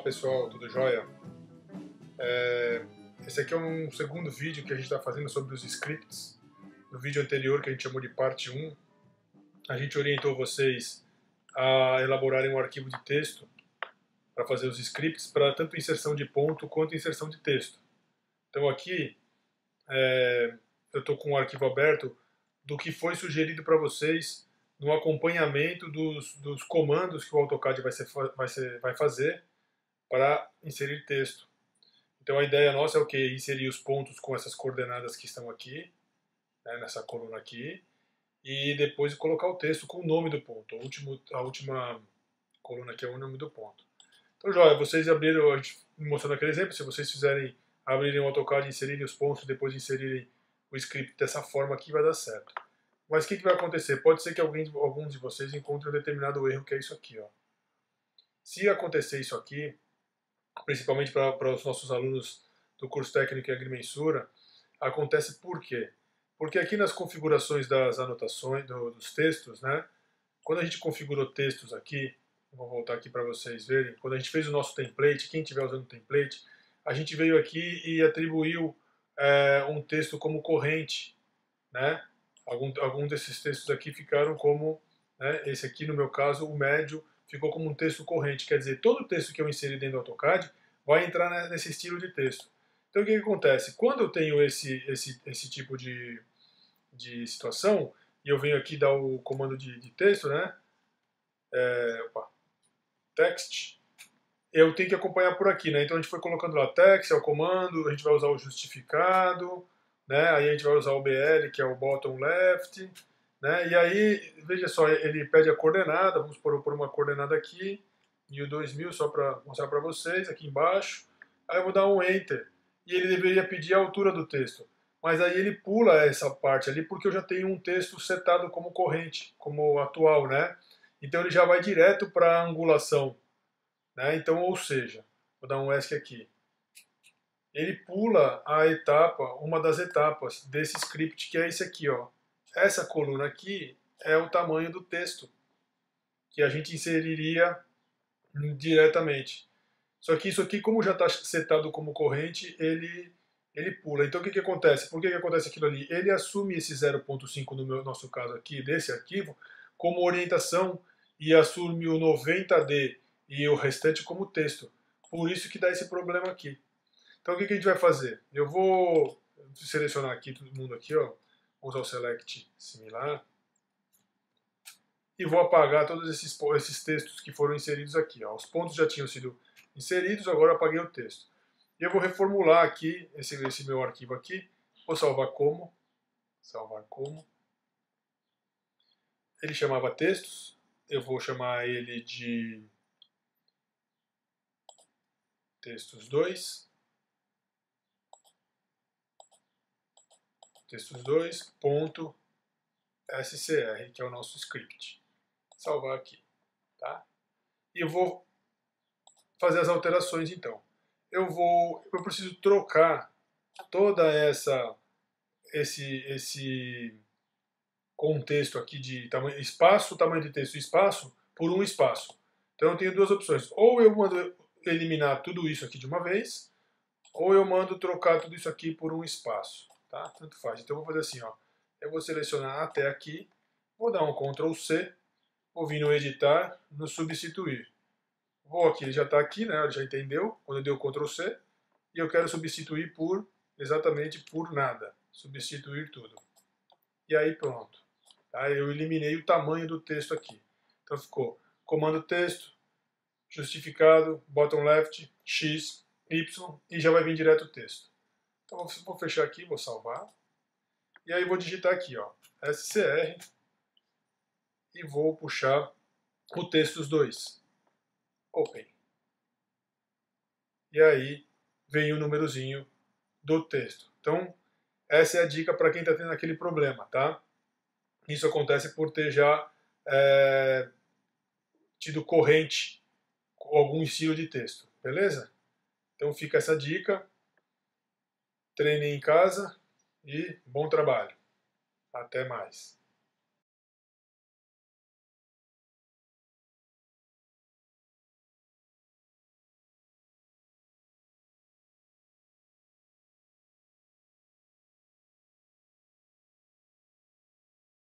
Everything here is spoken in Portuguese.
pessoal, tudo jóia? Esse aqui é um segundo vídeo que a gente está fazendo sobre os scripts. No vídeo anterior, que a gente chamou de parte 1, a gente orientou vocês a elaborarem um arquivo de texto para fazer os scripts, para tanto inserção de ponto quanto inserção de texto. Então aqui eu estou com um arquivo aberto do que foi sugerido para vocês no acompanhamento dos comandos que o AutoCAD vai fazer para inserir texto. Então a ideia nossa é o que? Inserir os pontos com essas coordenadas que estão aqui, né, nessa coluna aqui, e depois colocar o texto com o nome do ponto. A última coluna aqui é o nome do ponto. Então, joia, vocês abriram, a gente mostrando aquele exemplo, se vocês abrirem o AutoCAD e inserirem os pontos, depois inserirem o script dessa forma aqui, vai dar certo. Mas o que vai acontecer? Pode ser que alguns de vocês encontrem um determinado erro, que é isso aqui. Ó. Se acontecer isso aqui, principalmente para os nossos alunos do curso técnico em agrimensura, acontece por quê? Porque aqui nas configurações das anotações, dos textos, né, quando a gente configurou textos aqui, vou voltar aqui para vocês verem, quando a gente fez o nosso template, quem estiver usando o template, a gente veio aqui e atribuiu um texto como corrente, né? Algum desses textos aqui ficaram como, né, esse aqui no meu caso, o médio, ficou como um texto corrente, quer dizer, todo o texto que eu inseri dentro do AutoCAD vai entrar nesse estilo de texto. Então o que acontece? Quando eu tenho esse tipo de situação, e eu venho aqui dar o comando de texto, né? Text, eu tenho que acompanhar por aqui, né? Então a gente foi colocando lá text, é o comando, a gente vai usar o justificado, né? Aí a gente vai usar o BL, que é o bottom left, né? E aí, veja só, ele pede a coordenada, vamos por uma coordenada aqui, 1000, só para mostrar para vocês, aqui embaixo. Aí eu vou dar um Enter, e ele deveria pedir a altura do texto. Mas aí ele pula essa parte ali, porque eu já tenho um texto setado como corrente, como atual, né? Então ele já vai direto para a angulação, né? Então, ou seja, vou dar um ESC aqui. Ele pula a etapa, uma das etapas desse script, que é esse aqui, ó. Essa coluna aqui é o tamanho do texto que a gente inseriria diretamente. Só que isso aqui, como já está setado como corrente, ele pula. Então o que acontece? Por que acontece aquilo ali? Ele assume esse 0.5 no nosso caso aqui, desse arquivo, como orientação e assume o 90D e o restante como texto. Por isso que dá esse problema aqui. Então o que a gente vai fazer? Eu vou selecionar aqui todo mundo aqui, ó. Vou usar o select similar. E vou apagar todos esses textos que foram inseridos aqui. Ó. Os pontos já tinham sido inseridos, agora eu apaguei o texto. E eu vou reformular aqui esse meu arquivo aqui. Vou salvar como. Salvar como. Ele chamava textos. Eu vou chamar ele de textos 2. Textos 2, ponto SCR, que é o nosso script. Salvar aqui, tá? E eu vou fazer as alterações então. Eu preciso trocar toda esse contexto aqui de tamanho, espaço, tamanho de texto, espaço, por um espaço. Então eu tenho duas opções. Ou eu mando eliminar tudo isso aqui de uma vez, ou eu mando trocar tudo isso aqui por um espaço. Tá? Tanto faz. Então eu vou fazer assim, ó. Eu vou selecionar até aqui, vou dar um Ctrl C, vou vir no editar, no substituir. Vou aqui, ele já está aqui, né? Ele já entendeu, quando eu dei o Ctrl C, e eu quero substituir exatamente por nada. Substituir tudo. E aí pronto. Tá? Eu eliminei o tamanho do texto aqui. Então ficou comando texto, justificado, bottom left, X, Y, e já vai vir direto o texto. Então vou fechar aqui, vou salvar. E aí vou digitar aqui, ó, SCR, e vou puxar o textos 2. Open. E aí vem o númerozinho do texto. Então, essa é a dica para quem está tendo aquele problema, tá? Isso acontece por ter já tido corrente com algum estilo de texto, beleza? Então fica essa dica. Treinem em casa e bom trabalho. Até mais.